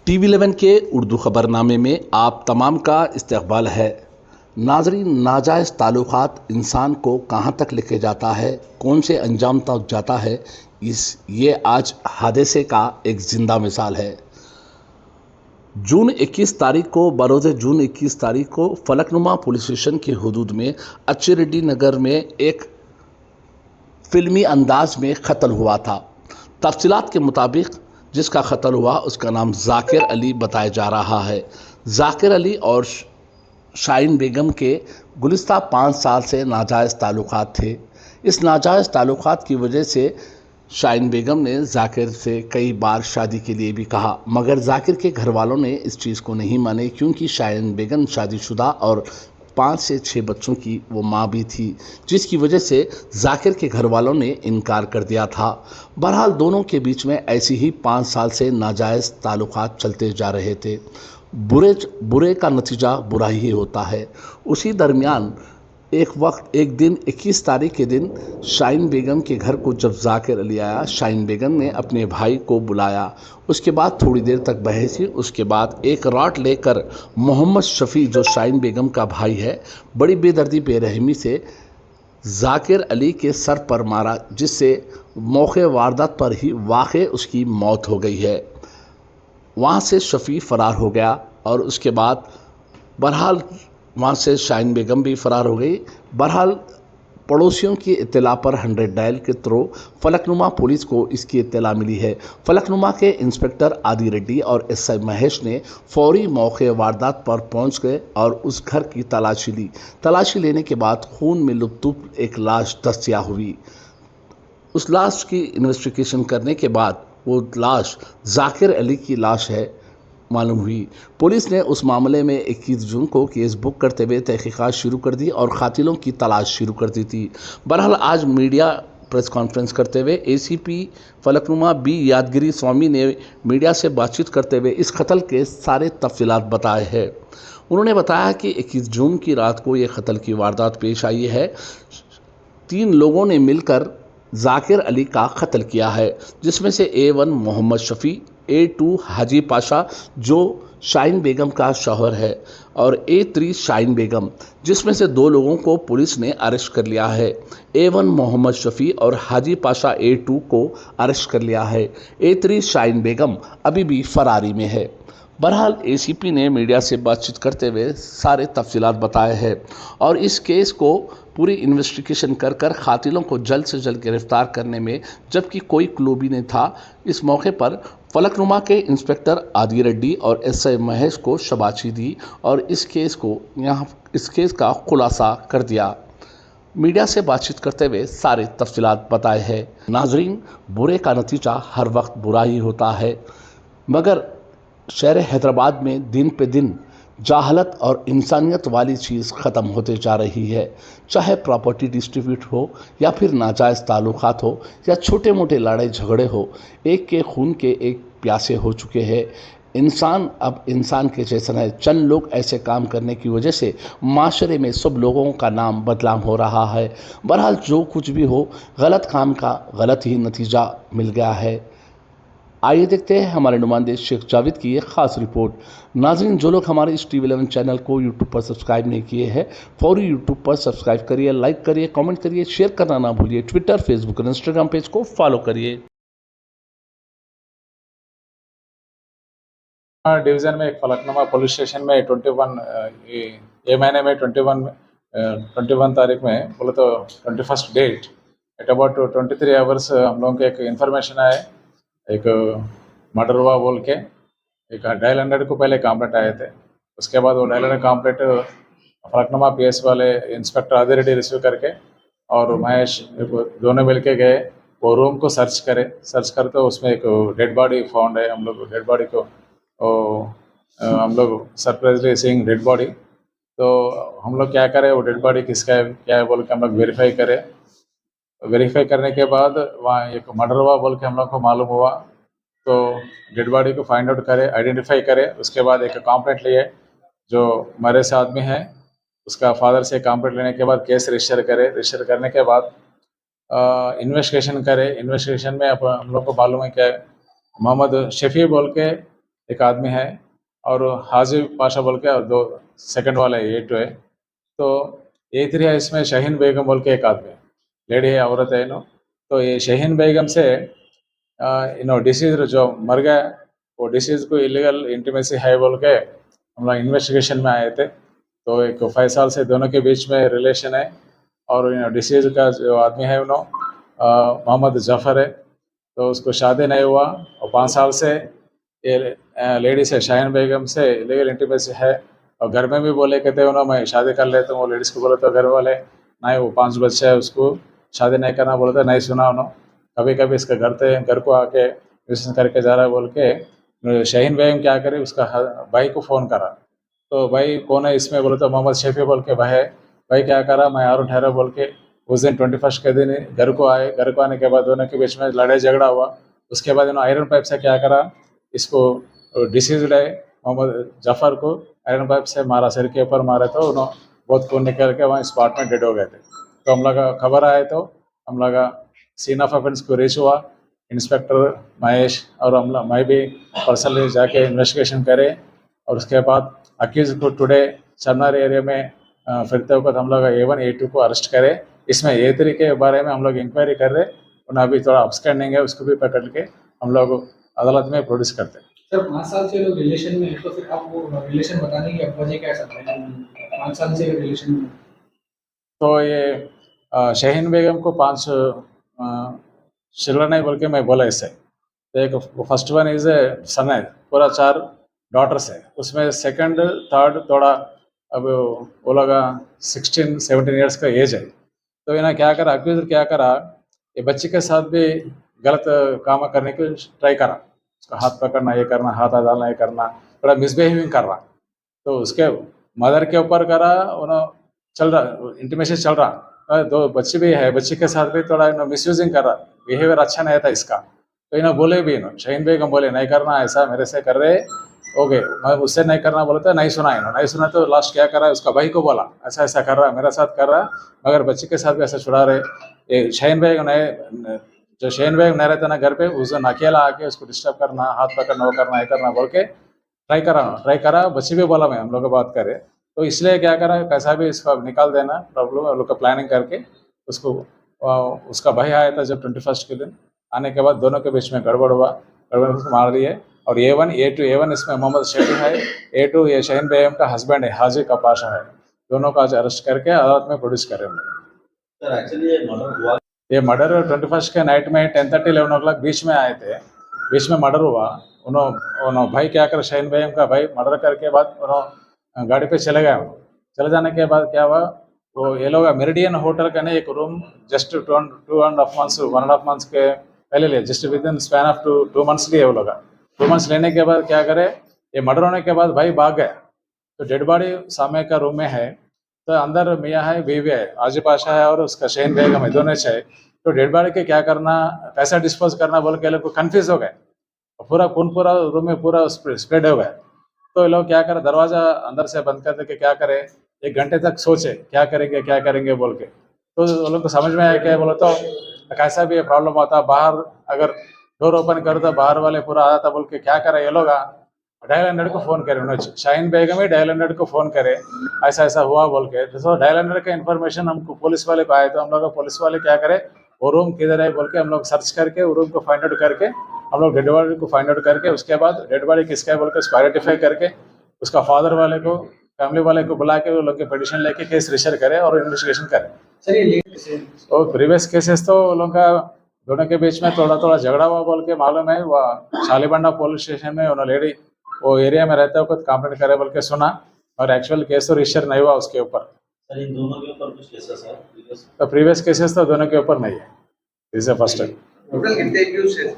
TV11 के उर्दू खबरनामे में आप तमाम का इस्तकबाल है। नाजरीन, नाजायज़ ताल्लुकात इंसान को कहाँ तक लेके जाता है, कौन से अंजाम तक जाता है, ये आज हादसे का एक ज़िंदा मिसाल है। जून 21 तारीख को बरोज़ जून 21 तारीख को फलकनुमा पुलिस स्टेशन के हुदूद में अच्चेरेड्डी नगर में एक फिल्मी अंदाज में कत्ल हुआ था। तफसीलात के मुताबिक जिसका कत्ल हुआ उसका नाम जाकिर अली बताया जा रहा है। जाकिर अली और शाहीन बेगम के गुज़िश्ता 5 साल से नाजायज़ ताल्लुकात थे। इस नाजायज़ ताल्लुकात की वजह से शाहीन बेगम ने जाकिर से कई बार शादी के लिए भी कहा, मगर जाकिर के घर वालों ने इस चीज़ को नहीं माने, क्योंकि शाहीन बेगम शादीशुदा और 5 से 6 बच्चों की वो माँ भी थी, जिसकी वजह से जाकिर के घर वालों ने इनकार कर दिया था। बहरहाल दोनों के बीच में ऐसी ही 5 साल से नाजायज़ ताल्लुकात चलते जा रहे थे। बुरे का नतीजा बुरा ही होता है। उसी दरमियान एक दिन 21 तारीख के दिन शाहीन बेगम के घर को जब जाकिर अली आया, शाहीन बेगम ने अपने भाई को बुलाया। उसके बाद थोड़ी देर तक बहस हुई। उसके बाद एक रॉड लेकर मोहम्मद शफ़ी, जो शाहीन बेगम का भाई है, बड़ी बेदर्दी बेरहमी से जाकिर अली के सर पर मारा, जिससे मौके वारदात पर ही वाक़ई उसकी मौत हो गई है। वहाँ से शफ़ी फ़रार हो गया और उसके बाद बहरहाल वहाँ से शाहीन बेगम भी फ़रार हो गई। बहरहाल पड़ोसियों की इत्तला पर 100 डायल के थ्रू फलकनुमा पुलिस को इसकी इत्तला मिली है। फलकनुमा के इंस्पेक्टर आदि रेड्डी और एसआई महेश ने फौरी मौके वारदात पर पहुंच गए और उस घर की तलाशी ली। तलाशी लेने के बाद खून में लुप्त एक लाश दस्तयाब हुई। उस लाश की इन्वेस्टिगेशन करने के बाद वो लाश जाकिर अली की लाश है मालूम हुई। पुलिस ने उस मामले में 21 जून को केस बुक करते हुए तहकीकात शुरू कर दी और कातिलों की तलाश शुरू कर दी थी। बहरहाल आज मीडिया प्रेस कॉन्फ्रेंस करते हुए एसीपी फलकनुमा बी यादगिरी स्वामी ने मीडिया से बातचीत करते हुए इस कत्ल के सारे तफसीलात बताए हैं। उन्होंने बताया कि 21 जून की रात को ये कत्ल की वारदात पेश आई है। 3 लोगों ने मिलकर जाकिर अली का कत्ल किया है, जिसमें से A1 मोहम्मद शफ़ी, A2 हाजी पाशा जो शाहीन बेगम का शौहर है, और A3 शाहीन बेगम, जिसमें से 2 लोगों को पुलिस ने अरेस्ट कर लिया है। A1 मोहम्मद शफ़ी और हाजी पाशा A2 को अरेस्ट कर लिया है। A3 शाहीन बेगम अभी भी फरारी में है। बहरहाल एसीपी ने मीडिया से बातचीत करते हुए सारे तफसीलात बताए हैं और इस केस को पूरी इन्वेस्टिगेशन कर कातिलों को जल्द से जल्द गिरफ्तार करने में जबकि कोई क्लू भी नहीं था। इस मौके पर फलकनुमा के इंस्पेक्टर आदि रेड्डी और एसआई महेश को शाबाशी दी और इस केस का खुलासा कर दिया। मीडिया से बातचीत करते हुए सारे तफसीलात बताए हैं। नाजरीन, बुरे का नतीजा हर वक्त बुरा ही होता है, मगर शहर हैदराबाद में दिन पे दिन जाहलत और इंसानियत वाली चीज़ ख़त्म होते जा रही है। चाहे प्रॉपर्टी डिस्ट्रीब्यूट हो या फिर नाजायज़ ताल्लुकात हो या छोटे मोटे लड़ाई झगड़े हो, एक के खून के एक प्यासे हो चुके हैं। इंसान अब इंसान के जैसा है। चंद लोग ऐसे काम करने की वजह से माशरे में सब लोगों का नाम बदनाम हो रहा है। बहरहाल जो कुछ भी हो, गलत काम का गलत ही नतीजा मिल गया है। आइए देखते हैं हमारे नुमाइंदे शेख जावेद की एक ख़ास रिपोर्ट। नाज़रीन, जो लोग हमारे इस TV11 चैनल को यूट्यूब पर सब्सक्राइब नहीं किए हैं, फौरी यूट्यूब पर सब्सक्राइब करिए, लाइक करिए, कमेंट करिए, शेयर करना ना भूलिए। ट्विटर, फेसबुक और इंस्टाग्राम पेज को फॉलो करिए। डिवीज़न में एक फलकनुमा पुलिस स्टेशन में 21 ये महीने में 21 तारीख में बोले तो 21st date at about 23 hours हम लोगों को एक इन्फॉर्मेशन आए, एक मर्डर हुआ बोल के। एक डायल 100 को पहले कंप्लेंट आए थे। उसके बाद वो डायल 100 कंप्लेंट फलकनुमा PS वाले इंस्पेक्टर आदि रेड्डी रिसीव करके और महेश दोनों मिल के गए। वो रूम को सर्च करते उसमें एक डेड बॉडी फाउंड है। हम लोग डेड बॉडी को हम लोग सरप्राइजली सीइंग डेड बॉडी, तो हम लोग क्या करें, वो डेड बॉडी किसका है क्या है बोल के हम लोग वेरीफाई करें। वेरीफाई करने के बाद वहाँ एक मर्डर हुआ बोल के हम लोग को मालूम हुआ, तो डेड बॉडी को फाइंड आउट करें, आइडेंटिफाई करें। उसके बाद एक कंप्लेंट लिए, जो मरे से आदमी है उसका फादर से कंप्लेंट लेने के बाद केस रजिस्टर करें। रजिस्टर करने के बाद इन्वेस्टिगेशन करें। इन्वेस्टिगेशन में अब हम लोग को मालूम है क्या मोहम्मद शफ़ी बोल के एक आदमी है, और हाजी पाशा बोल के, और दो सेकंड वाला A2 है। तो A3 है, इसमें शहीन बेगम बोल के एक आदमी है, लेडी है, औरत है इनो। तो ये शहीन बेगम से डिसीज जो मर गया, वो डिसीज को इलीगल इंटीमेसी है बोल के हम लोग इन्वेस्टिगेशन में आए थे। तो एक 5 साल से दोनों के बीच में रिलेशन है, और डिसीज का जो आदमी है मोहम्मद जफ़र है। तो उसको शादी नहीं हुआ, और 5 साल से ये लेडी से, शाहीन बेगम से इलीगल इंटीमेसी है। और घर में भी बोले, कहते हैं मैं शादी कर लेता हूँ। वो लेडीज़ को बोले तो घर वाले नहीं, वो 5 बच्चे है, उसको शादी नहीं करना बोलते, नहीं सुना उन्होंने। कभी कभी इसके घर को आके विजिट करके जा रहा है बोल के शाहीन बेगम क्या करे, उसका भाई को फ़ोन करा। तो भाई कौन है इसमें बोले तो मोहम्मद शफी बोल के भाई है। भाई क्या करा, मैं आरू ठहरा बोल के उस दिन 21 के दिन घर को आए। घर को आने के बाद दोनों के बीच में लड़ाई झगड़ा हुआ। उसके बाद इन्होंने आयरन पाइप से क्या करा, इसको डिसीज है मोहम्मद जफ़र को आयरन पाइप से मारा, सिर के ऊपर मारे। तो उन्होंने बहुत खून निकल के वहाँ स्पॉट में डेड हो गए थे। तो हम लोग खबर आए तो हम लोग सीन ऑफ ऑफेंस को रीच हुआ। इंस्पेक्टर महेश और मैं भी पर्सनली जाके इन्वेस्टिगेशन करे, और उसके बाद अक्यूज को टुडे चन्नार एरिया में फिरते वक्त हम लोग A1 A2 को अरेस्ट करे। इसमें A3 के बारे में हम लोग इंक्वायरी कर रहे, उन्हें अभी थोड़ा अपस्टैंडिंग है, उसको भी पकड़ के हम लोग अदालत में प्रोड्यूस करते हैं। सर 5 साल से लोग रिलेशन में है, तो फिर आप वो रिलेशन बताने की वजह क्या सकते हैं? 5 साल से रिलेशन में तो ये शहीन बेगम को 5 चिल्ड्रन है बोल के मैं बोला इससे। तो एक फर्स्ट वन इज ए सन है, पूरा 4 डॉटर्स है। उसमें सेकंड थर्ड थोड़ा अब वो लगा 16-17 ईयर्स का एज है। तो इन्हें क्या करा, अक्यूजर क्या करा, ये बच्ची के साथ भी गलत काम करने की ट्राई करा। उसका हाथ पकड़ना, ये करना, हाथ डालना, ये करना, थोड़ा मिसबिहेविंग कर रहा। तो उसके मदर के ऊपर करा, उन्होंने चल रहा, इंटीमेसी चल रहा। 2 बच्चे भी है, बच्ची के साथ भी थोड़ा मिसयूजिंग कर रहा, बिहेवियर अच्छा नहीं था इसका। तो इन्हें बोले भी, शहीन बेगम बोले नहीं करना ऐसा, मेरे से कर रहे ओके, मैं उससे नहीं करना बोला था, नहीं सुना इन्होंने, नहीं सुना। तो लास्ट क्या करा, उसका भाई को बोला ऐसा ऐसा कर रहा, मेरे साथ कर रहा, मगर बच्चे के साथ भी ऐसा छुड़ा रहे। ये शहीन बेगम नहीं, जो शहीन बेगम नहीं रहता ना घर पे, उस दिन अकेला आके उसको डिस्टर्ब करना, हाथ पकड़ना, वो करना, ये करना बोल के ट्राई करा। बच्चे भी बोला मैं हम लोग बात करे। तो इसलिए क्या करा, कैसा भी इसको निकाल देना प्रॉब्लम, हम लोग का प्लानिंग करके उसको उसका भाई आया था जब 21 के दिन। आने के बाद दोनों के बीच में गड़बड़ हुआ, गड़बड़ उसको मार दिए। और A1 A2 इसमें मोहम्मद शफी है, A2 ये शहीन बेगम का हस्बैंड है, हाजी का पाशा है। दोनों को आज अरेस्ट करके अदालत में प्रोड्यूस करे हम लोग। सर एक्चुअली ये मर्डर 21 के नाइट में 10:30-11 ओ क्लॉक बीच में आए थे, बीच में मर्डर हुआ। उन्होंने भाई क्या कर, शहीन बेगम का भाई मर्डर करके बाद उन्होंने गाड़ी पे चले गए। चले जाने के बाद क्या हुआ, वो ये लोग मेरिडियन होटल का एक रूम जस्ट 2.5 मंथ्स 1.5 मंथ्स के पहले लिए, just with in span of 2 months लिए वो लोग। 2 मंथ्स लेने के बाद क्या करे, ये मर्डर होने के बाद भाई भाग गया। तो डेड बॉडी सामने का रूम में है, तो अंदर मियाँ है, बीवी है, हाजी पाशा है और उसका शहीन बेगम है, दोनों है। तो डेड बॉडी के क्या करना, कैसा डिस्पोज करना बोल के लोग को कन्फ्यूज हो गए। पूरा खून पूरा रूम में पूरा स्प्रेड हो गया। तो ये लोग क्या करे, दरवाजा अंदर से बंद कर दे के क्या करे, 1 घंटे तक सोचे क्या करेंगे बोल के। तो वो लोग को समझ में आया क्या बोलो, तो कैसा भी प्रॉब्लम होता, बाहर अगर डोर ओपन करो तो बाहर वाले पूरा आता था बोल के क्या करे ये लोग, डायल 100 को फ़ोन करे उन्होंने। शाहीन बेगम ही डायल 100 को फ़ोन करे, ऐसा ऐसा हुआ बोल के। तो डायल 100 का इन्फॉर्मेशन हमको पुलिस वाले को आए, तो हम लोग पुलिस वाले क्या करे, वो रूम किधर है बोल के हम लोग सर्च करके वो रूम को फाइंड आउट करके हम लोग डेड बॉडी को फाइंड आउट करके, उसके बाद डेड बॉडी किसका है बोल के उसको आइडेंटिफाई करके उसका फादर वाले को, फैमिली वाले को बुला के वो लोग के पिटिशन लेके केस रजिस्टर करे और इन्वेस्टिगेशन करे। सर ये लेट तो प्रीवियस केसेस तो लोगों का दोनों के बीच में थोड़ा झगड़ा हुआ बोल के मालूम है। वह शालीबंडा पुलिस स्टेशन में उन्होंने लेडी वो एरिया में रहता है कुछ कंप्लेंट करे बोल के सुना, और एक्चुअल केस तो रजिस्टर नहीं हुआ उसके ऊपर। सर इन दोनों के ऊपर कुछ केसेस है? तो प्रीवियस केसेस तो दोनों के ऊपर नहीं है, this is first time. Total कितने एक्यूज है?